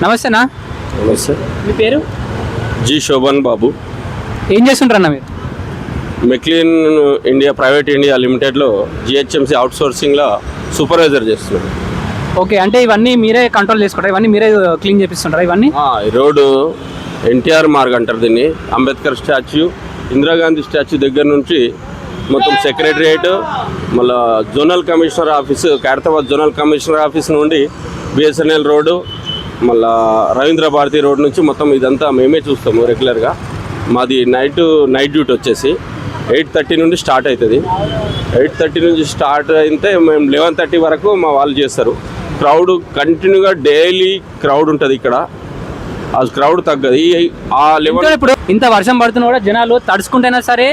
నమస్తేనా. నమస్తే. మీ పేరు? జి శోభన్ బాబు. ఏం చేస్తుంటారన్న మీరు? మెక్లీన్ ఇండియా ప్రైవేట్ ఇండియా లిమిటెడ్లో జిహెచ్ఎంసీ అవుట్సోర్సింగ్లో సూపర్వైజర్ చేస్తున్నాడు. ఓకే, అంటే ఇవన్నీ మీరే కంట్రోల్ చేసుకుంటారు, ఇవన్నీ మీరే క్లీన్ చేపిస్తుంటారా ఇవన్నీ? ఈ రోడ్డు ఎన్టీఆర్ మార్గ్ అంటారు దీన్ని. అంబేద్కర్ స్టాచ్యూ, ఇందిరాగాంధీ స్టాచ్యూ దగ్గర నుంచి మొత్తం సెక్రటరియేట్, మళ్ళీ zonal commissioner office, Khairatabad zonal commissioner office నుండి బిఎస్ఎన్ఎల్ రోడ్డు, మళ్ళీ రవీంద్ర భారతి రోడ్ నుంచి మొత్తం ఇదంతా మేమే చూస్తాము రెగ్యులర్గా. మాది నైట్ డ్యూటీ వచ్చేసి 8:30 నుండి స్టార్ట్ అవుతుంది. 8:30 నుంచి స్టార్ట్ అయితే మేము 11:30 వరకు మా వాళ్ళు చేస్తారు. క్రౌడ్ కంటిన్యూగా డైలీ క్రౌడ్ ఉంటుంది ఇక్కడ. ఆ క్రౌడ్ తగ్గదు. ఆ లెవెల్ ఇప్పుడు ఇంత వర్షం పడుతున్నా కూడా జనాలు తడుచుకుంటైనా సరే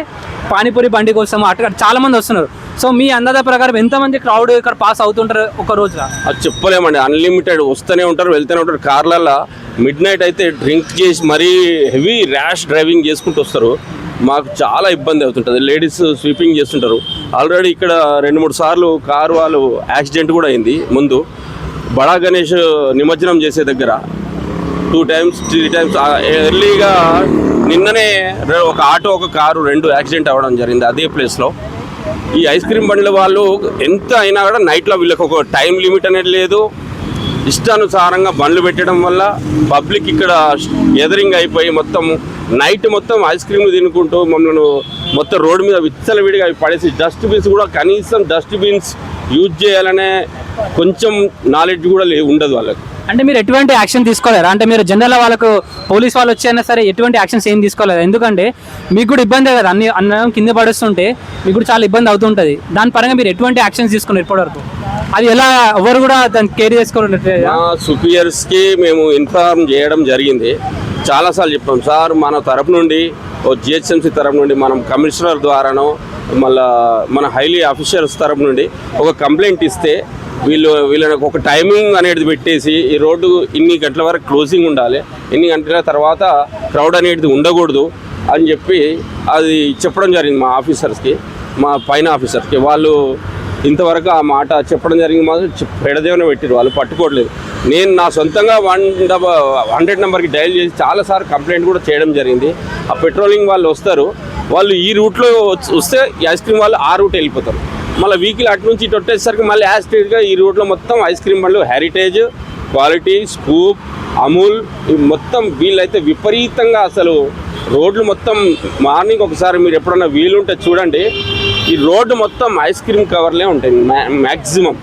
పానీపూరి బండి కోసం అటు చాలా మంది వస్తున్నారు. సో మీ అందాజ ప్రకారం ఎంతమంది క్రౌడ్ ఇక్కడ పాస్ అవుతుంటారు ఒక రోజులో? అది చెప్పలేమండి. అన్లిమిటెడ్ వస్తూనే ఉంటారు, వెళ్తూనే ఉంటారు. కార్లలో మిడ్ నైట్ అయితే డ్రింక్ చేసి మరీ హెవీ ర్యాష్ డ్రైవింగ్ చేసుకుంటూ వస్తారు. మాకు చాలా ఇబ్బంది అవుతుంటుంది. లేడీస్ స్వీపింగ్ చేస్తుంటారు. ఆల్రెడీ ఇక్కడ 2-3 సార్లు కారు వాళ్ళు యాక్సిడెంట్ కూడా అయింది. ముందు బడా గణేష్ నిమజ్జనం చేసే దగ్గర 2 times 3 times ఎర్లీగా నిన్ననే ఒక ఆటో ఒక కారు 2 యాక్సిడెంట్ అవ్వడం జరిగింది అదే ప్లేస్లో. ఈ ఐస్ క్రీమ్ బండ్ల వాళ్ళు ఎంత అయినా కూడా నైట్లో వీళ్ళకి ఒక టైం లిమిట్ అనేది లేదు. ఇష్టానుసారంగా బండ్లు పెట్టడం వల్ల పబ్లిక్ ఇక్కడ ఎదరింగ్ అయిపోయి మొత్తం నైట్ మొత్తం ఐస్ క్రీమ్ తినుకుంటూ మమ్మల్ని మొత్తం రోడ్డు మీద విచ్చలవిడిగా అవి పడేసి, డస్ట్బిన్స్ కూడా కనీసం డస్ట్బిన్స్ యూజ్ చేయాలనే కొంచెం నాలెడ్జ్ కూడా ఉండదు వాళ్ళకి. అంటే మీరు ఎటువంటి యాక్షన్ తీసుకోలేరా? అంటే మీరు జనరల్గా వాళ్ళకు పోలీస్ వాళ్ళు వచ్చైనా సరే ఎటువంటి యాక్షన్స్ ఏం తీసుకోలేదు, ఎందుకంటే మీకు కూడా ఇబ్బందే కదా, అన్నం కింద పడుస్తుంటే మీకు కూడా చాలా ఇబ్బంది అవుతుంటుంది. దాని పరంగా మీరు ఎటువంటి యాక్షన్స్ తీసుకున్నారు ఇప్పటివరకు? అది ఎలా ఎవరు కూడా దాన్ని కేర్ చేసుకోవడం? సుపీరియర్స్కి మేము ఇన్ఫార్మ్ చేయడం జరిగింది. చాలాసార్లు చెప్పాం, సార్ మన తరపు నుండి జిహెచ్ఎంసీ తరపు నుండి మనం కమిషనర్ ద్వారానో మళ్ళీ మన హైలీ ఆఫీసర్స్ తరపు నుండి ఒక కంప్లైంట్ ఇస్తే వీళ్ళని ఒక టైమింగ్ అనేది పెట్టేసి ఈ రోడ్డు ఇన్ని గంటల వరకు క్లోజింగ్ ఉండాలి, ఇన్ని గంటల తర్వాత క్రౌడ్ అనేది ఉండకూడదు అని చెప్పి అది చెప్పడం జరిగింది మా ఆఫీసర్స్కి, మా పైన ఆఫీసర్స్కి. వాళ్ళు ఇంతవరకు ఆ మాట చెప్పడం జరిగింది. మాత్రం పెడదేవన పెట్టారు, వాళ్ళు పట్టుకోవట్లేదు. నేను నా సొంతంగా 100 నెంబర్కి డయల్ చేసి చాలాసార్లు కంప్లైంట్ కూడా చేయడం జరిగింది. ఆ పెట్రోలింగ్ వాళ్ళు వస్తారు, వాళ్ళు ఈ రూట్లో వస్తే ఐస్ క్రీమ్ వాళ్ళు ఆ రూట్ వెళ్ళిపోతారు. మళ్ళీ వెహికల్ అటు నుంచి ఇటు వచ్చేసరికి మళ్ళీ యాస్టేజ్గా ఈ రూట్లో మొత్తం ఐస్ క్రీమ్ బండ్లు హెరిటేజ్, క్వాలిటీ, స్కూప్, అమూల్ మొత్తం వీళ్ళైతే విపరీతంగా అసలు రోడ్లు మొత్తం మార్నింగ్ ఒకసారి మీరు ఎప్పుడన్నా వీలుంటే చూడండి, ఈ రోడ్డు మొత్తం ఐస్ క్రీమ్ కవర్లే ఉంటాయి మ్యాక్సిమం.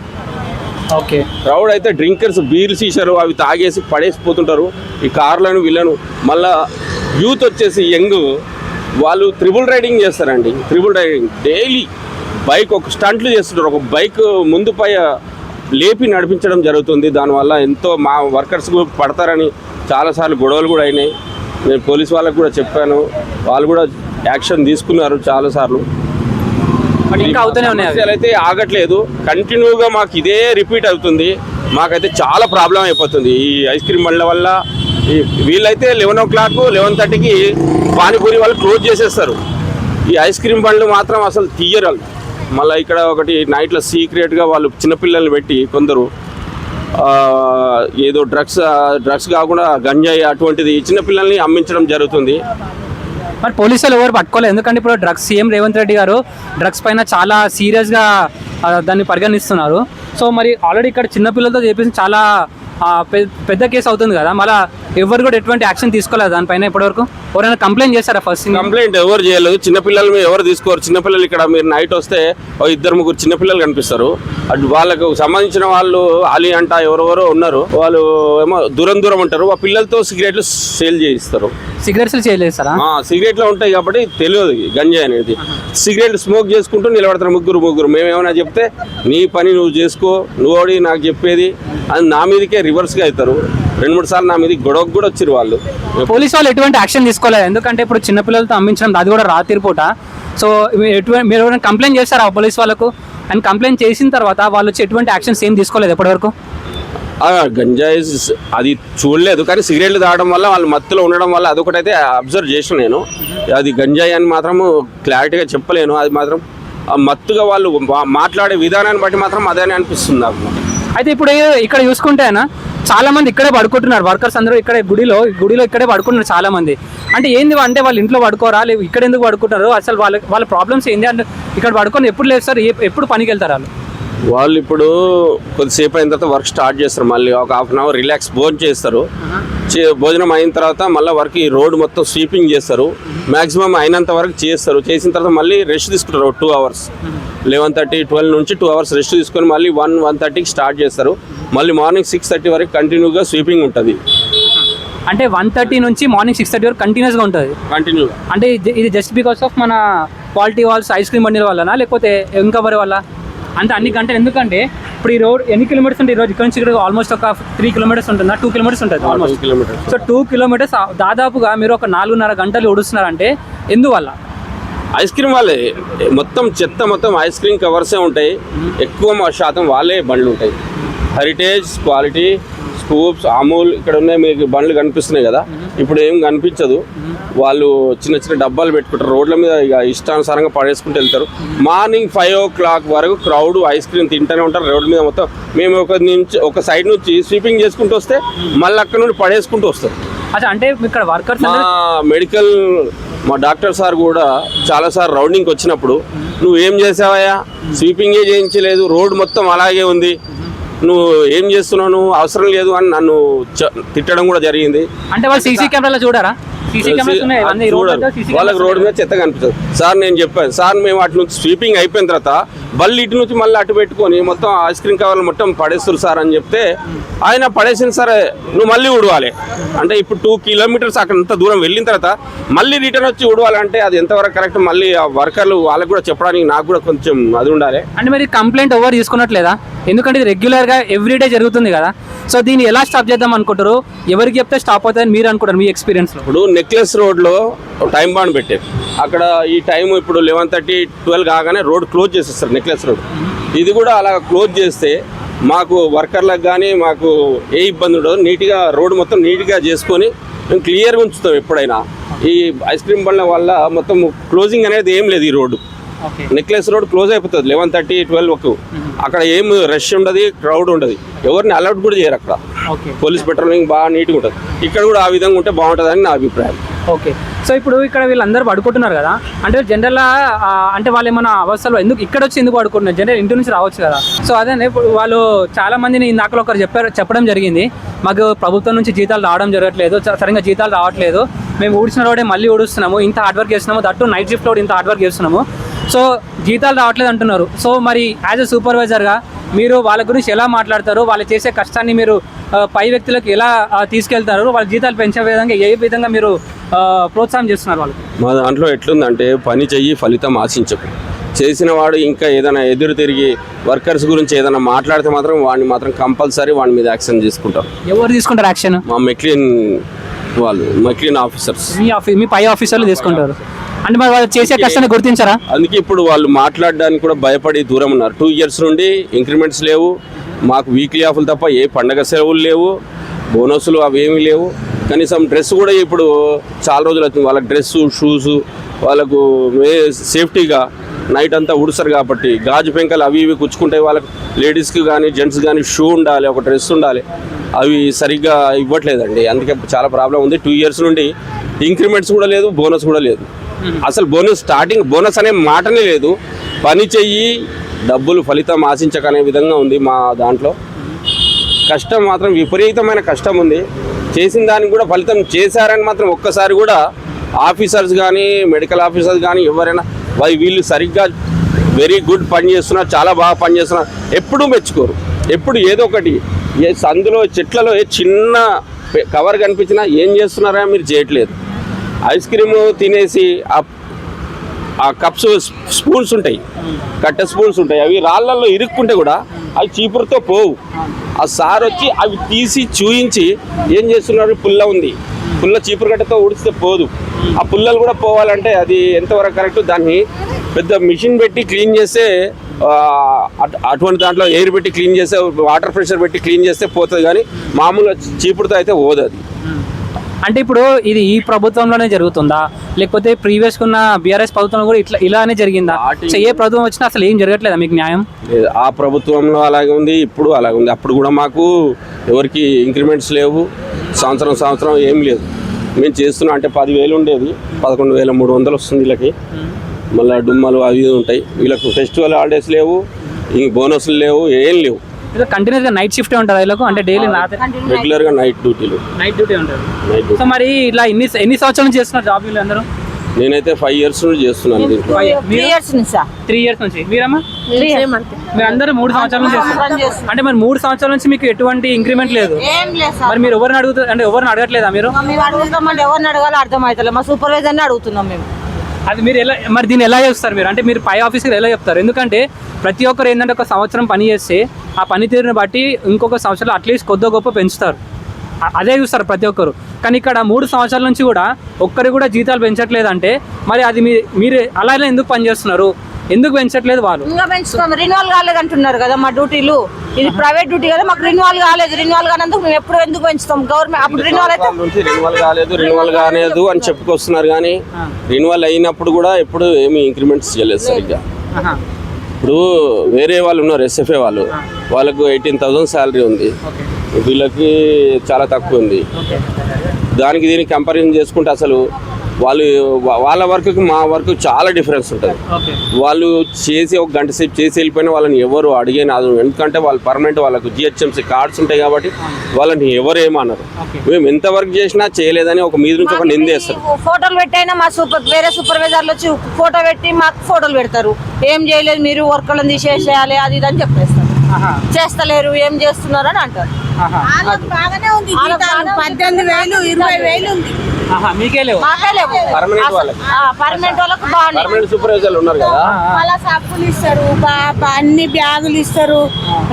ఓకే, క్రౌడ్ అయితే డ్రింకర్స్ బీర్లు సీసారు అవి తాగేసి పడేసిపోతుంటారు ఈ కార్లను వీళ్ళను. మళ్ళా యూత్ వచ్చేసి యంగ్ వాళ్ళు త్రిబుల్ రైడింగ్ చేస్తారండి. త్రిబుల్ రైడింగ్ డైలీ బైక్ ఒక స్టంట్లు చేస్తుంటారు, ఒక బైక్ ముందుపై లేపి నడిపించడం జరుగుతుంది. దానివల్ల ఎంతో మా వర్కర్స్ పడతారని చాలాసార్లు గొడవలు కూడా అయినాయి. నేను పోలీస్ వాళ్ళకు కూడా చెప్పాను, వాళ్ళు కూడా యాక్షన్ తీసుకున్నారు చాలాసార్లు. ఇంకా అవుతూనే ఉన్నాయి, అయితే ఆగట్లేదు. కంటిన్యూగా మాకు ఇదే రిపీట్ అవుతుంది. మాకైతే చాలా ప్రాబ్లం అయిపోతుంది ఈ ఐస్ క్రీమ్ బండ్ల వల్ల. వీళ్ళైతే 11 o'clock 11:30కి పానీపూరి వాళ్ళు క్లోజ్ చేసేస్తారు. ఈ ఐస్ క్రీమ్ బండ్లు మాత్రం అసలు తీయరు. మళ్ళీ ఇక్కడ ఒకటి నైట్లో సీక్రెట్గా వాళ్ళు చిన్నపిల్లల్ని పెట్టి కొందరు ఏదో డ్రగ్స్ కాకుండా గంజాయి అటువంటిది చిన్నపిల్లల్ని అమ్మించడం జరుగుతుంది. మరి పోలీసులు ఎవరు పట్టుకోలేదు, ఎందుకంటే ఇప్పుడు డ్రగ్స్ సీఎం రేవంత్ రెడ్డి గారు డ్రగ్స్ పైన చాలా సీరియస్గా దాన్ని పరిగణిస్తున్నారు. సో మరి ఆల్రెడీ ఇక్కడ చిన్నపిల్లలతో చెప్పేసి చాలా పెద్ద కేసు అవుతుంది కదా, మళ్ళీ ఎవరు కూడా ఎటువంటి యాక్షన్ తీసుకోలేదు దానిపైన ఇప్పటివరకు? ఎవరైనా కంప్లైంట్ చేస్తారా? ఫస్ట్ కంప్లైంట్ ఎవరు చేయలేదు. చిన్నపిల్లలు ఎవరు తీసుకోరు. చిన్నపిల్లలు ఇక్కడ మీరు నైట్ వస్తే 2-3 చిన్నపిల్లలు కనిపిస్తారు. అటు వాళ్ళకు సంబంధించిన వాళ్ళు అలీ అంట ఎవరెవరో ఉన్నారు, వాళ్ళు ఏమో దూరం ఉంటారు. ఆ పిల్లలతో సిగరెట్లు సేల్ చేయిస్తారు. సిగరెట్స్ చేయలేస్తారా? సిగరెట్లు ఉంటాయి కాబట్టి తెలియదు గంజాయి అనేది. సిగరెట్ స్మోక్ చేసుకుంటూ నిలబడతారు ముగ్గురు. మేమేమైనా చెప్తే నీ పని నువ్వు చేసుకో, నువ్వు నాకు చెప్పేది అది నా మీదకే రివర్స్గా అవుతారు. 2-3 సార్లు నా మీద గొడవకు కూడా వచ్చారు వాళ్ళు. పోలీసు వాళ్ళు ఎటువంటి యాక్షన్ తీసుకోలేదు, ఎందుకంటే ఇప్పుడు చిన్నపిల్లలతో అమ్మించడం అది కూడా రాత్రి పూట. సో మీరు ఎవరైనా కంప్లైంట్ చేస్తారా పోలీస్ వాళ్ళకు? అండ్ కంప్లైంట్ చేసిన తర్వాత వాళ్ళు వచ్చి ఎటువంటి యాక్షన్స్ ఏం తీసుకోలేదు ఎప్పటివరకు? గంజాయి అది చూడలేదు, కానీ సిగరెట్లు తాగడం వల్ల వాళ్ళు మత్తులో ఉండడం వల్ల అదొకటైతే అబ్జర్వ్ చేసిన నేను. అది గంజాయి అని మాత్రం క్లారిటీగా చెప్పలేను. అది మాత్రం మత్తుగా వాళ్ళు మాట్లాడే విధానాన్ని బట్టి మాత్రం అదే అనిపిస్తుంది నాకు. అయితే ఇప్పుడు ఇక్కడ చూసుకుంటేనా చాలా మంది ఇక్కడే పడుకుంటున్నారు, వర్కర్స్ అందరూ ఇక్కడే గుడిలో ఇక్కడే పడుకుంటున్నారు చాలా మంది. అంటే ఏంది అంటే వాళ్ళు ఇంట్లో పడుకోరా, లేవు ఇక్కడ ఎందుకు పడుకుంటారు, అసలు వాళ్ళ ప్రాబ్లమ్స్ ఏంది అంటే ఇక్కడ పడుకొని ఎప్పుడు లేస్తారు, ఎప్పుడు పనికి వెళ్తారు వాళ్ళు ఇప్పుడు కొద్దిసేపు అయిన తర్వాత వర్క్ స్టార్ట్ చేస్తారు, మళ్ళీ ఒక హాఫ్ అన్ అవర్ రిలాక్స్ భోజనం చేస్తారు. భోజనం అయిన తర్వాత మళ్ళీ వర్క్ ఈ రోడ్ మొత్తం స్వీపింగ్ చేస్తారు, మ్యాక్సిమం అయినంత వరకు చేస్తారు. చేసిన తర్వాత మళ్ళీ రెస్ట్ తీసుకుంటారు 2 hours, 11:30, 12 నుంచి 2 hours రెస్ట్ తీసుకొని మళ్ళీ 1:30కి స్టార్ట్ చేస్తారు. మళ్ళీ మార్నింగ్ 6:30 వరకు కంటిన్యూగా స్వీపింగ్ ఉంటుంది. అంటే 1:30 నుంచి మార్నింగ్ 6:30 వరకు కంటిన్యూస్గా ఉంటుంది. కంటిన్యూగా అంటే ఇది జస్ట్ బికాస్ ఆఫ్ మన క్వాలిటీ వాల్స్ ఐస్ క్రీమ్ బండిల వల్లనా, లేకపోతే ఇంకా వరి వల్ల అంటే అన్ని గంటలు? ఎందుకంటే ఇప్పుడు ఈ రోడ్ ఎన్ని కిలోమీటర్స్ ఉంటుంది, ఈ రోజు ఇక్కడ నుంచి ఇక్కడ ఆల్మోస్ట్ ఒక 3 kilometers ఉంటుందా, 2 kilometers ఉంటుంది ఆల్మోస్ట్. 2 kilometers. సో 2 kilometers దాదాపుగా మీరు ఒక 4.5 గంటలు ఉడుస్తున్నారంటే ఎందువల్ల? ఐస్ క్రీమ్ వాళ్ళే మొత్తం చెత్త మొత్తం ఐస్ క్రీమ్ కవర్సే ఉంటాయి, ఎక్కువ శాతం వాళ్ళే బండ్లు ఉంటాయి. హెరిటేజ్, క్వాలిటీ, స్కూప్స్, అమూల్ ఇక్కడ ఉన్నాయి, మీకు బండ్లు కనిపిస్తున్నాయి కదా, ఇప్పుడు ఏం కనిపించదు. వాళ్ళు చిన్న చిన్న డబ్బాలు పెట్టుకుంటారు రోడ్ల మీద, ఇక ఇష్టానుసారంగా పడేసుకుంటూ వెళ్తారు. మార్నింగ్ 5 o'clock వరకు క్రౌడ్ ఐస్ క్రీమ్ తింటూనే ఉంటారు రోడ్ల మీద మొత్తం. మేము ఒక సైడ్ నుంచి స్వీపింగ్ చేసుకుంటూ వస్తే మళ్ళీ అక్కడ నుండి పడేసుకుంటూ వస్తారు. అచ్చా, అంటే ఇక్కడ వర్కర్స్ మా డాక్టర్ సార్ కూడా చాలాసార్లు రౌండింగ్కి వచ్చినప్పుడు, నువ్వు ఏం చేసావయ్యా, స్వీపింగే చేయించలేదు, రోడ్ మొత్తం అలాగే ఉంది, నువ్వు ఏం చేస్తున్నావు, నువ్వు అవసరం లేదు అని నన్ను తిట్టడం కూడా జరిగింది. అంటే వాళ్ళు సీసీ కెమెరాలో చూడారా? వాళ్ళకి రోడ్డు మీద చెత్త కనిపిస్తుంది. సార్ నేను చెప్పాను, సార్ మేము అటు నుంచి స్వీపింగ్ అయిపోయిన తర్వాత మళ్ళీ ఇటు నుంచి మళ్ళీ అటు పెట్టుకొని మొత్తం ఐస్ క్రీమ్ కవర్లు మొత్తం పడేస్తారు సార్ అని చెప్తే, ఆయన పడేసింది సరే నువ్వు మళ్ళీ ఉడవాలి అంటే ఇప్పుడు 2 kilometers అక్కడ అంత దూరం వెళ్ళిన తర్వాత మళ్ళీ రిటర్న్ వచ్చి ఉడవాలంటే అది ఎంతవరకు కరెక్ట్? మళ్ళీ ఆ వర్కర్లు వాళ్ళకి కూడా చెప్పడానికి నాకు కూడా కొంచెం అది ఉండాలి. అంటే మరి కంప్లైంట్ ఎవరు తీసుకున్నట్లేదా? ఎందుకంటే ఇది రెగ్యులర్గా ఎవ్రీడే జరుగుతుంది కదా, సో దీన్ని ఎలా స్టాప్ చేద్దాం అనుకుంటారు? ఎవరికి చెప్తే స్టాప్ అవుతుందని మీరు అనుకుంటారు మీ ఎక్స్పీరియన్స్లో? ఇప్పుడు నెక్లెస్ రోడ్లో టైం బాండ్ పెట్టారు, అక్కడ ఈ టైం ఇప్పుడు 11:30, 12 కాగానే రోడ్ క్లోజ్ చేసేస్తారు నెక్లెస్ రోడ్. ఇది కూడా అలా క్లోజ్ చేస్తే మాకు వర్కర్లకు కానీ మాకు ఏ ఇబ్బంది ఉండదు. నీట్గా రోడ్ మొత్తం నీట్గా చేసుకొని మేము క్లియర్గా ఉంచుతాం. ఎప్పుడైనా ఈ ఐస్ క్రీమ్ బండ్ల వల్ల మొత్తం క్లోజింగ్ అనేది ఏం లేదు. ఈ రోడ్డు నెక్లెస్ రోడ్ క్లోజ్ అయిపోతుంది 11:30, 12 అక్కడ ఏం రష్ ఉండదు, క్రౌడ్ ఉండదు, ఎవరిని అలౌట్ కూడా చేయరు అక్కడ. పోలీస్ పెట్రోలింగ్ బాగా నీట్గా ఉంటుంది. ఇక్కడ కూడా ఆ విధంగా ఉంటే బాగుంటుందని నా అభిప్రాయం. ఓకే, సో ఇప్పుడు ఇక్కడ వీళ్ళందరూ పడుకుంటున్నారు కదా, అంటే జనరల్గా అంటే వాళ్ళు ఏమైనా అవస్థలు ఇక్కడ వచ్చి ఎందుకు పడుకుంటున్నారు? జనరల్ ఇంటి నుంచి రావచ్చు కదా. సో అదే వాళ్ళు చాలా మందిని ఇందాకలో ఒకరు చెప్పడం జరిగింది, మాకు ప్రభుత్వం నుంచి జీతాలు రావడం జరగట్లేదు, సరిగ్గా జీతాలు రావట్లేదు, మేము ఊడ్చిన రోడే మళ్ళీ ఊడుస్తున్నాము, ఇంత హార్డ్ వర్క్ చేస్తున్నాము, దట్టు నైట్ షిఫ్ట్ లో ఇంత హార్డ్ వర్క్ చేస్తున్నాము, సో జీతాలు రావట్లేదు అంటున్నారు. సో మరి యాజ్ ఎ సూపర్వైజర్గా మీరు వాళ్ళ గురించి ఎలా మాట్లాడతారు? వాళ్ళు చేసే కష్టాన్ని మీరు పై వ్యక్తులకు ఎలా తీసుకెళ్తారు? వాళ్ళ జీతాలు పెంచే విధంగా ఏ విధంగా మీరు ప్రోత్సాహం చేస్తున్నారు వాళ్ళు? మా దాంట్లో ఎట్లుందంటే, పని చెయ్యి ఫలితం ఆశించకు. చేసిన వాడు ఇంకా ఏదైనా ఎదురు తిరిగి వర్కర్స్ గురించి ఏదైనా మాట్లాడితే మాత్రం వాడిని మాత్రం కంపల్సరీ వాడి మీద యాక్షన్ తీసుకుంటారు. ఎవరు తీసుకుంటారు యాక్షన్? మా మెక్లీన్ ఆఫీసర్స్, మీ పై ఆఫీసర్లు తీసుకుంటారు. అంటే మరి వాళ్ళు చేసే కష్టాన్ని గుర్తించారా? అందుకే ఇప్పుడు వాళ్ళు మాట్లాడడానికి కూడా భయపడి దూరం ఉన్నారు. 2 years నుండి ఇంక్రిమెంట్స్ లేవు, మాకు వీక్లీ ఆఫ్లు తప్ప ఏ పండగ సెలవులు లేవు, బోనస్లు అవి ఏమీ లేవు. కనీసం డ్రెస్ కూడా ఇప్పుడు చాలా రోజులు అవుతుంది, వాళ్ళకి డ్రెస్సు, షూస్, వాళ్ళకు సేఫ్టీగా నైట్ అంతా ఉడుస్తారు కాబట్టి గాజు పెంకలు అవి ఇవి కుచ్చుకుంటాయి. వాళ్ళకి లేడీస్కి కానీ జెంట్స్ కానీ షూ ఉండాలి, ఒక డ్రెస్ ఉండాలి, అవి సరిగ్గా ఇవ్వట్లేదండి. అందుకే చాలా ప్రాబ్లం ఉంది. 2 years నుండి ఇంక్రిమెంట్స్ కూడా లేదు, బోనస్ కూడా లేదు. అసలు స్టార్టింగ్ బోనస్ అనే మాటనే లేదు. పని చెయ్యి, డబ్బులు ఫలితం ఆశించకనే విధంగా ఉంది మా దాంట్లో. కష్టం మాత్రం విపరీతమైన కష్టం ఉంది. చేసిన దానికి కూడా ఫలితం చేశారని మాత్రం ఒక్కసారి కూడా ఆఫీసర్స్ కానీ మెడికల్ ఆఫీసర్స్ కానీ ఎవరైనా వీళ్ళు సరిగ్గా వెరీ గుడ్ పని చేస్తున్నారు, చాలా బాగా పని చేస్తున్నారు, ఎప్పుడూ మెచ్చుకోరు. ఎప్పుడు ఏదో ఒకటి సందులో చెట్లలో చిన్న కవర్ కనిపించినా ఏం చేస్తున్నారా మీరు చేయట్లేదు. ఐస్ క్రీము తినేసి ఆ కప్స్ స్పూన్స్ ఉంటాయి, కట్టె స్పూన్స్ ఉంటాయి, అవి రాళ్ళల్లో ఇరుక్కుంటే కూడా అవి చీపురుతో పోవు. ఆ సార్ వచ్చి అవి తీసి చూయించి ఏం చేస్తున్నారు, పుల్ల ఉంది, పుల్ల చీపురు కట్టెతో ఊడిస్తే పోదు. ఆ పుల్లలు కూడా పోవాలంటే అది ఎంతవరకు కరెక్ట్? దాన్ని పెద్ద మిషన్ పెట్టి క్లీన్ చేస్తే, అటువంటి దాంట్లో ఎయిర్ పెట్టి క్లీన్ చేస్తే, వాటర్ ప్రెషర్ పెట్టి క్లీన్ చేస్తే పోతుంది, కానీ మామూలుగా చీపురుతో అయితే పోదు అది. అంటే ఇప్పుడు ఇది ఈ ప్రభుత్వంలోనే జరుగుతుందా, లేకపోతే ప్రీవియస్ ఉన్న బీఆర్ఎస్ ప్రభుత్వంలో కూడా ఇలానే జరిగిందా? సో ఏ ప్రభుత్వం వచ్చినా అసలు ఏం జరగట్లేదా మీకు న్యాయం? ఆ ప్రభుత్వంలో అలాగే ఉంది, ఇప్పుడు అలాగే ఉంది. అప్పుడు కూడా మాకు ఎవరికి ఇంక్రిమెంట్స్ లేవు, సంవత్సరం ఏం లేదు. మేము చేస్తున్నాం అంటే 10,000 ఉండేది, 11,300 వస్తుంది వీళ్ళకి. మళ్ళీ డుమ్మలు అవి ఉంటాయి. వీళ్ళకు ఫెస్టివల్ హాలిడేస్ లేవు, ఇంక బోనస్లు లేవు, ఏం లేవు. కంటిన్యూస్గా నైట్ షిఫ్ట్ ఉంటుంది వీళ్ళకు, అంటే డైలీ రెగ్యులర్గా నైట్ డ్యూటీలు. నైట్ డ్యూటీ ఉంటుంది. Night duty. సో మరి ఇలా ఎన్ని సంవత్సరాల నుంచి చేస్తున్నారు జాబ్ వీళ్ళు అందరూ? నేనైతే 5 years నుంచి చేస్తున్నాను దీంట్లో. 3 years నుంచి. 3 years నుంచి. మీరమ్మా? మీరు అందరూ 3 సంవత్సరాల నుంచి చేస్తున్నారు. అంటే మరి 3 సంవత్సరాల నుంచి మీకు ఎటువంటి ఇంక్రిమెంట్ లేదు. ఏం లేదు సార్. మరి మీరు ఎవరిని అడుగుతారు, అంటే ఎవరిని అడగట్లేదా మీరు? మేము అడుగుతామంటే ఎవరిని అడగాలో అర్థం అవుతలేదు. మా సూపర్వైజర్ని అడుగుతున్నాం మేము. అది మీరు ఎలా, మరి దీన్ని ఎలా చేస్తారు మీరు? అంటే మీరు పై ఆఫీసర్ ఎలా చెప్తారు? ఎందుకంటే ప్రతి ఒక్కరు ఏంటంటే ఒక సంవత్సరం పని చేస్తే ఆ పనితీరుని బట్టి ఇంకొక సంవత్సరాలు అట్లీస్ట్ కొద్ది గొప్ప పెంచుతారు, అదే చూస్తారు ప్రతి ఒక్కరు. కానీ ఇక్కడ 3 సంవత్సరాల నుంచి కూడా ఒక్కరు కూడా జీతాలు పెంచట్లేదంటే మరి అది మీరు అలానే ఎందుకు పనిచేస్తున్నారు, ఎందుకు పెంచట్లేదు వాళ్ళు? ఇంకా పెంచుతాం, రెన్యువల్ కాలేదు అంటున్నారు కదా మా డ్యూటీలు. ఇది ప్రైవేట్ డ్యూటీ కదా, మాకు రెన్యువల్ కాలేదు. రెన్యువల్ కానందుకు మేము ఎప్పుడు ఎందుకు పెంచుతాం? గవర్నమెంట్ అప్పుడు రెన్యువల్ అయితే రెన్యువల్ కాలేదు అని చెప్పుకొస్తున్నారు, కానీ రెన్యువల్ అయినప్పుడు కూడా ఎప్పుడు ఏమి ఇంక్రిమెంట్స్ చేయలేదు సరిగ్గా. ఇప్పుడు వేరే వాళ్ళు ఉన్నారు, ఎస్ఎఫ్ఏ వాళ్ళకు 18,000 శాలరీ ఉంది, వీళ్ళకి చాలా తక్కువ ఉంది. దానికి దీనికి కంపారిజన్ చేసుకుంటే అసలు వాళ్ళ వర్క్కి మా వర్క్ చాలా డిఫరెన్స్ ఉంటుంది. వాళ్ళు చేసి ఒక గంట సేపు చేసి వెళ్ళిపోయినా వాళ్ళని ఎవరు అడిగే నాదు, ఎందుకంటే వాళ్ళు పర్మనెంట్, వాళ్ళకు జిహెచ్ఎంసీ కార్డ్స్ ఉంటాయి కాబట్టి వాళ్ళని ఎవరు ఏమన్నారు. మేము ఎంత వర్క్ చేసినా చేయలేదని ఒక మీద నుంచి ఒక నిందేస్తారు. ఫోటోలు పెట్టైనా మా వేరే సూపర్వైజర్లు వచ్చి ఫోటో పెట్టి మాకు ఫోటోలు పెడతారు. ఏం చేయలేదు మీరు, వర్కర్లను తీసేసేయాలి అది ఇది అని చెప్పేస్తారు. చేస్తలేరు, ఏం చేస్తున్నారు అని అంటారు. బాగానే ఉంది, 18,000 20,000 ఉంది. మీకే లేవు? మాకే లేవు. పర్మనెంట్ వాళ్ళకి, పర్మనెంట్ వాళ్ళకు బాగుంది. పర్మనెంట్ సూపర్వైజర్లు ఉన్నారు కదా, మళ్ళా సబ్బులు ఇస్తారు, అన్ని బ్యాగులు ఇస్తారు,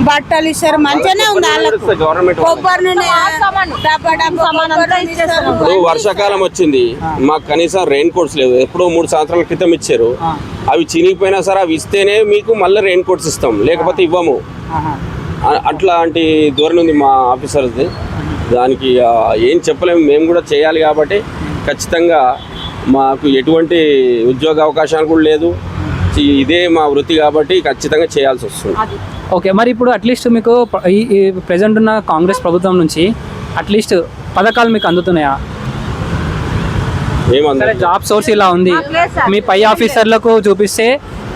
బట్టలు ఇస్తారు, మంచిగానే ఉంది వాళ్ళకు. గవర్నమెంట్. కొబ్బరి నూనె డబ్బా కొబ్బరి నూనె ఇస్తారు. ఇప్పుడు వర్షాకాలం వచ్చింది, మాకు కనీసం రెయిన్ కోట్స్ లేదు. ఎప్పుడో 3 సంవత్సరాల క్రితం ఇచ్చారు, అవి చినిగిపోయినా సరే అవి ఇస్తేనే మీకు మళ్ళీ రెయిన్ కోట్స్ ఇస్తాం, లేకపోతే ఇవ్వము. అట్లాంటి ధోరణి ఉంది మా ఆఫీసర్ది. దానికి ఏం చెప్పలేము, మేము కూడా చేయాలి కాబట్టి ఖచ్చితంగా మాకు ఎటువంటి ఉద్యోగ అవకాశాలు కూడా లేదు. ఇదే మా వృత్తి కాబట్టి ఖచ్చితంగా చేయాల్సి వస్తుంది. ఓకే, మరి ఇప్పుడు అట్లీస్ట్ మీకు ఈ ప్రెజెంట్ ఉన్న కాంగ్రెస్ ప్రభుత్వం నుంచి అట్లీస్ట్ పథకాలు మీకు అందుతున్నాయా? సరే, జాబ్ సోర్స్ ఇలా ఉంది, మీ పై ఆఫీసర్లకు చూపిస్తే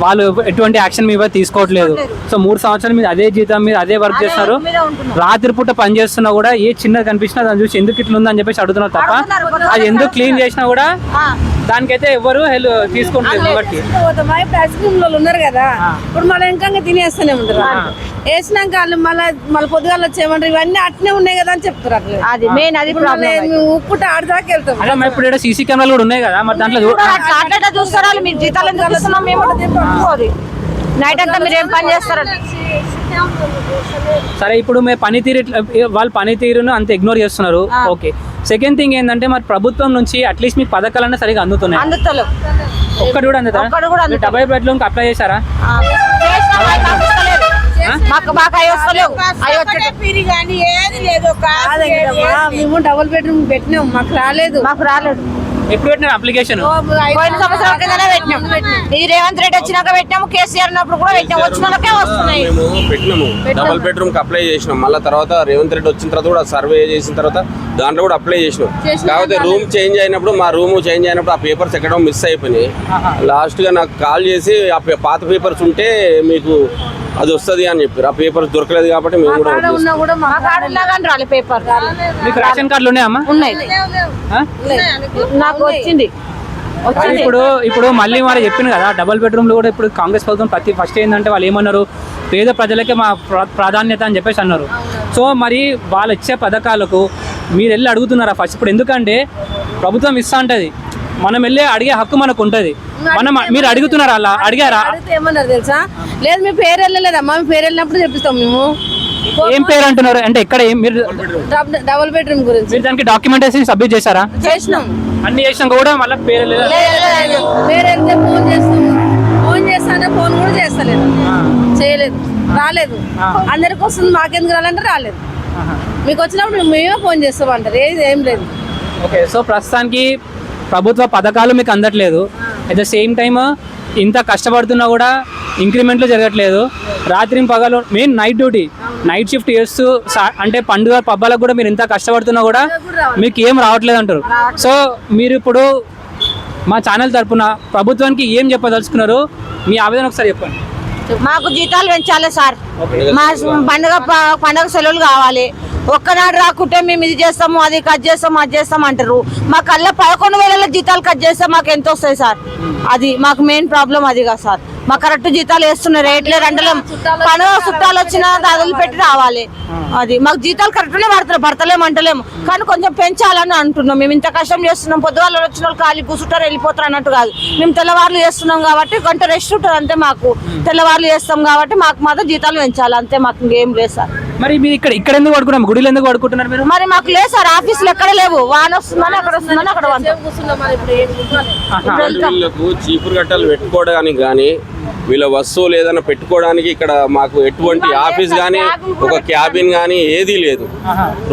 వాళ్ళు ఎటువంటి యాక్షన్ మీద తీసుకోవట్లేదు. సో 3 సంవత్సరాలు మీరు అదే జీతం మీద అదే వర్క్ చేస్తున్నారు, రాత్రిపూట పని చేస్తున్నా కూడా ఏ చిన్నది కనిపించినా దాన్ని చూసి ఎందుకు ఇట్లా ఉందని చెప్పేసి అడుగుతున్నారు తప్ప అది ఎందుకు క్లీన్ చేసినా కూడా దానికైతే ఎవరు హెల్ప్ తీసుకోవట్లేదు. బట్టి ఇప్పుడు ఐస్ క్రీమ్ వాళ్ళు ఉన్నారు కదా, ఇప్పుడు మళ్ళీ ఇంకా తినేస్తూనే ఉంటారు. వేసినాక వాళ్ళు మళ్ళీ పొద్దుగాల వచ్చేయమంటారు, ఇవన్నీ అట్నే ఉన్నాయి కదా అని చెప్తారు. అది మెయిన్, అది ఉప్పుట ఆడదాకా వెళ్తాం. అదే ఇప్పుడు ఇక్కడ సీసీ కెమెరాలు కూడా ఉన్నాయి కదా, మరి దాంట్లో చూస్తారా మీరు జీతాలు ఎందుకు ఇస్తున్నాం మేము? నైట్ అంతా మీరు ఏం పని చేస్తారంటే సరే, ఇప్పుడు మీ పనితీరు వాళ్ళ పనితీరును అంత ఇగ్నోర్ చేస్తున్నారు. ఓకే, సెకండ్ థింగ్ ఏంటంటే మరి ప్రభుత్వం నుంచి అట్లీస్ట్ మీకు పథకాలన్నా సరిగా అందుతున్నాయి? అందుతలేవు, ఒక్కటి కూడా అందుతా? డబుల్ బెడ్రూమ్ అప్లై చేశారా? మేము డబుల్ బెడ్రూమ్ పెట్టినాం, మాకు రాలేదు. ఎప్పుడు పెట్టిన అప్లికేషన్? పోయిన సంవత్సరం కిందనే పెట్టినాం. ఈ రేవంత్ రెడ్డి వచ్చినాక పెట్టాము, కేసీఆర్ ఉన్నప్పుడు కూడా పెట్టాము, వచ్చినాకే వస్తున్నాయి. మేము పెట్టినాము, డబుల్ బెడ్రూమ్ కి అప్లై చేసినాం. మళ్ళీ తర్వాత రేవంత్ రెడ్డి వచ్చిన తర్వాత కూడా సర్వే చేసిన తర్వాత దాంట్లో కూడా అప్లై చేసినాం. కాకపోతే రూమ్ చేంజ్ అయినప్పుడు, మా రూమ్ చేంజ్ అయినప్పుడు ఆ పేపర్స్ ఎక్కడో మిస్ అయిపోయినాయి. లాస్ట్ గా నాకు కాల్ చేసి ఆ పాత పేపర్స్ ఉంటే మీకు అది వస్తుంది అని చెప్పారు. ఆ పేపర్స్ దొరకలేదు కాబట్టి మేము కూడా పేపర్. మీకు రేషన్ కార్డులు ఉన్నాయమ్మా? ఉన్నాయి, నాకు వచ్చింది. ఇప్పుడు మళ్ళీ మరి చెప్పింది కదా, డబుల్ బెడ్రూమ్లు కూడా ఇప్పుడు కాంగ్రెస్ ప్రభుత్వం ఫస్ట్ ఏంటంటే వాళ్ళు ఏమన్నారు, పేద ప్రజలకే మా ప్రాధాన్యత అని చెప్పేసి అన్నారు. సో మరి వాళ్ళు ఇచ్చే పథకాలకు మీరు వెళ్ళి అడుగుతున్నారా ఫస్ట్? ఇప్పుడు ఎందుకంటే ప్రభుత్వం ఇస్తా ఉంటుంది, మనం వెళ్ళి అడిగే హక్కు మనకు ఉంటుంది. మీరు అడుగుతున్నారా? అలా అడిగారా? ఏమన్నారు తెలుసా? లేదు మీ పేరు వెళ్ళలేదమ్మా, మీ పేరు వెళ్ళినప్పుడు చెప్పిస్తాం మేము. ఏం పేరు అంటున్నారు అంటే ఎక్కడ? మీరు డబుల్ బెడ్రూమ్ గురించి మీరు దానికి డాక్యుమెంటేషన్ సబ్మిట్ చేశారా? చేసినాం, అన్ని చేసినాం కూడా మళ్ళీ పేరు పేరు వెళ్తే ఫోన్ చేస్తాము, ఫోన్ చేస్తానే ఫోన్ కూడా చేస్తలేదు, చేయలేదు, రాలేదు. అందరికి వస్తుంది, మాకెందుకు రాలంటే రాలేదు. మీకు వచ్చినప్పుడు మేమే ఫోన్ చేస్తామంటారు, ఏం లేదు. ఓకే, సో ప్రస్తుతానికి ప్రభుత్వ పథకాలు మీకు అందట్లేదు, అట్ ద సేమ్ టైమ్ ఇంత కష్టపడుతున్నా కూడా ఇంక్రిమెంట్లు జరగట్లేదు, రాత్రి పగలు main night duty night shift చేస్తూ అంటే పండుగ పబ్బాలకు కూడా మీరు ఇంత కష్టపడుతున్నా కూడా మీకు ఏం రావట్లేదు అంటారు. సో మీరు ఇప్పుడు మా ఛానల్ తరపున ప్రభుత్వానికి ఏం చెప్పదలుచుకున్నారు, మీ ఆవేదన ఒకసారి చెప్పండి. మాకు జీతాలు పెంచాలి సార్, మా పండగ సెలవులు కావాలి. ఒక్కనాడు రాకుంటే మేము ఇది చేస్తాము, అది కట్ చేస్తాము, అది చేస్తాం అంటారు. మాకు అలా 11,000 జీతాలు కట్ చేస్తే మాకు ఎంత వస్తాయి సార్? అది మాకు మెయిన్ ప్రాబ్లం అదిగా సార్. మాకు కరెక్ట్ జీతాలు వేస్తున్నారు, రేట్లే రెండలేం. పండుగ చుట్టాలు వచ్చినా దాదులు పెట్టి రావాలి. అది మాకు జీతాలు కరెక్ట్నే పడతలేము కానీ కొంచెం పెంచాలని అంటున్నాం. మేము ఇంత కష్టం చేస్తున్నాం, పొద్దుగాలు వచ్చిన వాళ్ళు ఖాళీ కూర్చుంటారు వెళ్ళిపోతారు అన్నట్టు కాదు. మేము తెల్లవారులు చేస్తున్నాం కాబట్టి గంట రెస్ట్ ఉంటుంది అంతే. మాకు తెల్లవారులు చేస్తాం కాబట్టి మాకు మాత్రం జీతాలు పెంచాలి అంతే, మాకు ఇంకేం లేదు సార్. మరి మీరు ఇక్కడ ఎందుకు పడుకున్నాం, గుడిలో ఎందుకు పడుకుంటున్నారు మీరు? మరి మాకు లేదు సార్, ఆఫీసులు ఎక్కడ లేవు. వాన వస్తుందని అక్కడ వస్తుందని అక్కడ వీళ్ళకు చీపురు గట్టలు పెట్టుకోవడానికి కానీ వీళ్ళ వస్తువులు ఏదైనా పెట్టుకోవడానికి ఇక్కడ మాకు ఎటువంటి ఆఫీస్ కానీ ఒక క్యాబిన్ కానీ ఏదీ లేదు.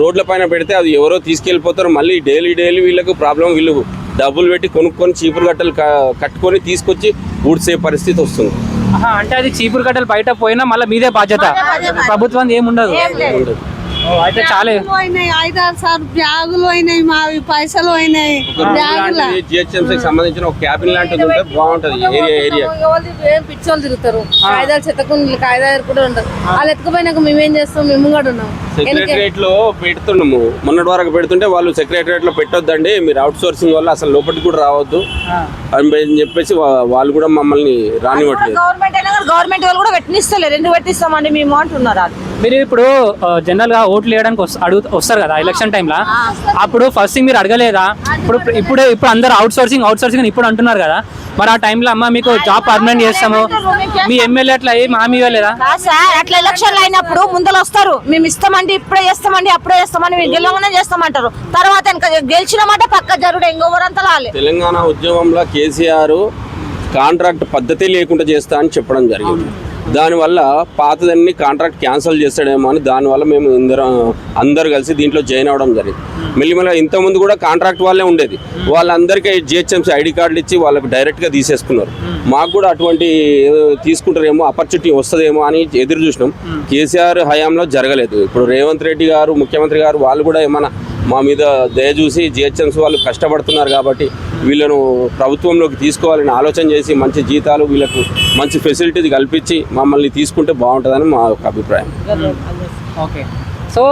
రోడ్ల పైన పెడితే అది ఎవరో తీసుకెళ్ళిపోతారు. మళ్ళీ డైలీ వీళ్ళకు ప్రాబ్లం. వీళ్ళు డబ్బులు పెట్టి కొనుక్కొని చీపురు గట్టలు కట్టుకొని తీసుకొచ్చి ఊడ్చే పరిస్థితి వస్తుంది. అంటే అది చీపురు కట్టలు బయట పోయినా మళ్ళీ మీదే బాధ్యత, ప్రభుత్వం ఏముండదు. అయితే చాలా 5-6 సార్లు బ్యాగులు అయినాయి, మావి పైసలు అయినాయి. జిహెచ్ఎంసీకి సంబంధించిన ఒక క్యాబిన్ లాంటిది ఉంటే బాగుంటది. ఏరియా ఏం పిచ్చోళ్ళు తిరుగుతారు, కాయిదాలు చెత్తకుండా కాయిదాలు కూడా ఉండదు. వాళ్ళు ఎత్తుకుపోయినాక మేమేం చేస్తాం, మేము కూడా ఉన్నాం. సెక్రటరియట్ లో పెడుతున్నాము, మొన్నటి వరకు పెడుతుంటే వాళ్ళు సెక్రటరియట్ లో పెట్టొద్దండి, మీరు అవుట్ సోర్సింగ్ వల్ల అసలు లోపలికి కూడా రావద్దు అని చెప్పేసి వాళ్ళు కూడా మమ్మల్ని రానివ్వట్లేదు. గవర్నమెంట్ వాళ్ళు కూడా పెట్టిస్తలేరు, ఎందుకు పెట్టిస్తామండి మేము అంటున్నారు. మీరు ఇప్పుడు జనరల్ గా ఓట్లు వేయడానికి వస్తారు కదా ఎలక్షన్ టైంలో, అప్పుడు ఫస్ట్ థింగ్ మీరు అడగలేదా? ఇప్పుడు అందరు అవుట్ సోర్సింగ్ ఇప్పుడు అంటున్నారు కదా, మరి ఆ టైంలో అమ్మ మీకు జాబ్ పర్మనెంట్ చేస్తాము, మీ ఎమ్మెల్యే అట్లా ఏం హామీ ఇవ్వలేదా? సార్ అట్లా ఎలక్షన్లు అయినప్పుడు ముందర వస్తారు, మేము ఇస్తామండి, ఇప్పుడే చేస్తామండి, అప్పుడే చేస్తామని, మేము గెలవగానే చేస్తామంటారు. తర్వాత గెలిచినమాట పక్క జరుగుడు ఇంకోవరంతా రాలే. తెలంగాణ ఉద్యమంలో కేసీఆర్ కాంట్రాక్ట్ పద్ధతి లేకుండా చేస్తా అని చెప్పడం జరిగింది. దానివల్ల పాతదాన్ని కాంట్రాక్ట్ క్యాన్సిల్ చేస్తాడేమో అని దానివల్ల మేము అందరు కలిసి దీంట్లో జాయిన్ అవ్వడం జరిగింది. మెల్లిమెల్ల ఇంతకుముందు కూడా కాంట్రాక్ట్ వాళ్ళే ఉండేది, వాళ్ళందరికీ జిహెచ్ఎంసీ ఐడి కార్డులు ఇచ్చి వాళ్ళకి డైరెక్ట్గా తీసేసుకున్నారు. మాకు కూడా అటువంటి తీసుకుంటారేమో, ఆపర్చునిటీ వస్తుందేమో అని ఎదురు చూసినాం. కేసీఆర్ హయాంలో జరగలేదు. ఇప్పుడు రేవంత్ రెడ్డి గారు ముఖ్యమంత్రి గారు వాళ్ళు కూడా ఏమైనా మా మీద దయ చూసి జిహెచ్ఎంసీ వాళ్ళు కష్టపడుతున్నారు కాబట్టి వీళ్ళను ప్రభుత్వంలోకి తీసుకోవాలని ఆలోచన చేసి మంచి జీతాలు వీళ్ళకు మంచి ఫెసిలిటీస్ కల్పించి మమ్మల్ని తీసుకుంటే బాగుంటుందని మా యొక్క అభిప్రాయం. ఓకే, సో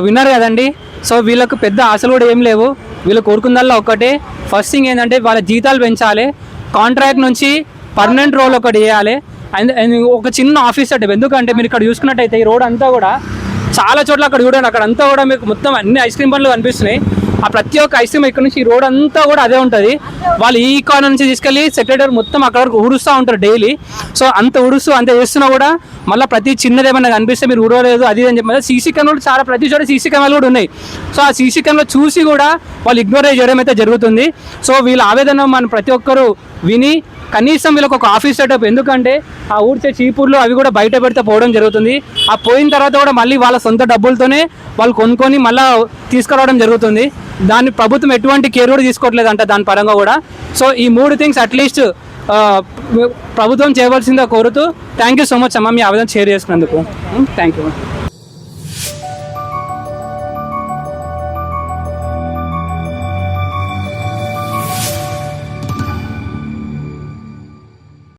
విన్నారు కదండి. సో వీళ్ళకు పెద్ద ఆశలు కూడా ఏం లేవు, వీళ్ళు కోరుకుందల్లా ఒక్కటే. ఫస్ట్ థింగ్ ఏంటంటే వాళ్ళ జీతాలు పెంచాలి, కాంట్రాక్ట్ నుంచి పర్మనెంట్ రోల్ ఒకటి వేయాలి, అండ్ ఒక చిన్న ఆఫీస్ సెటప్. ఎందుకంటే మీరు ఇక్కడ చూసుకున్నట్టయితే ఈ రోడ్ అంతా కూడా చాలా చోట్ల అక్కడ చూడండి, అక్కడ అంతా కూడా మీకు మొత్తం అన్ని ఐస్ క్రీమ్ బండ్లు కనిపిస్తున్నాయి. ఆ ప్రతి ఒక్క ఐస్ క్రీమ్ ఇక్కడ నుంచి ఈ రోడ్ అంతా కూడా అదే ఉంటుంది. వాళ్ళు ఈ కార్నర్ నుంచి తీసుకెళ్ళి సెక్రటరీ మొత్తం అక్కడ వరకు ఊడుస్తూ ఉంటారు డైలీ. సో అంత ఊడుస్తూ అంత చేస్తున్నా కూడా మళ్ళీ ప్రతి చిన్నది ఏమన్నా కనిపిస్తే మీరు ఊడలేదు అది అని చెప్పి సీసీ కెమెరాలు చాలా ప్రతి చోట సీసీ కెమెరాలు కూడా ఉన్నాయి. సో ఆ సీసీ కెమెరా చూసి కూడా వాళ్ళు ఇగ్నోర్ చేయడం అయితే జరుగుతుంది. సో వీళ్ళ ఆవేదన మనం ప్రతి ఒక్కరూ విని కనీసం వీళ్ళకి ఒక ఆఫీస్ సెటప్. ఎందుకంటే ఆ ఊడ్చే చీపుర్లు అవి కూడా బయట పెడితే పోవడం జరుగుతుంది. ఆ పోయిన తర్వాత కూడా మళ్ళీ వాళ్ళ సొంత డబ్బులతోనే వాళ్ళు కొనుక్కొని మళ్ళీ తీసుకురావడం జరుగుతుంది. దాన్ని ప్రభుత్వం ఎటువంటి కేర్ కూడా తీసుకోవట్లేదంట దాని పరంగా కూడా. సో ఈ 3 థింగ్స్ అట్లీస్ట్ ప్రభుత్వం చేయవలసిందిగా కోరుతూ థ్యాంక్ యూ సో మచ్ అమ్మ మీ ఆవేదన షేర్ చేసుకున్నందుకు. Thank you.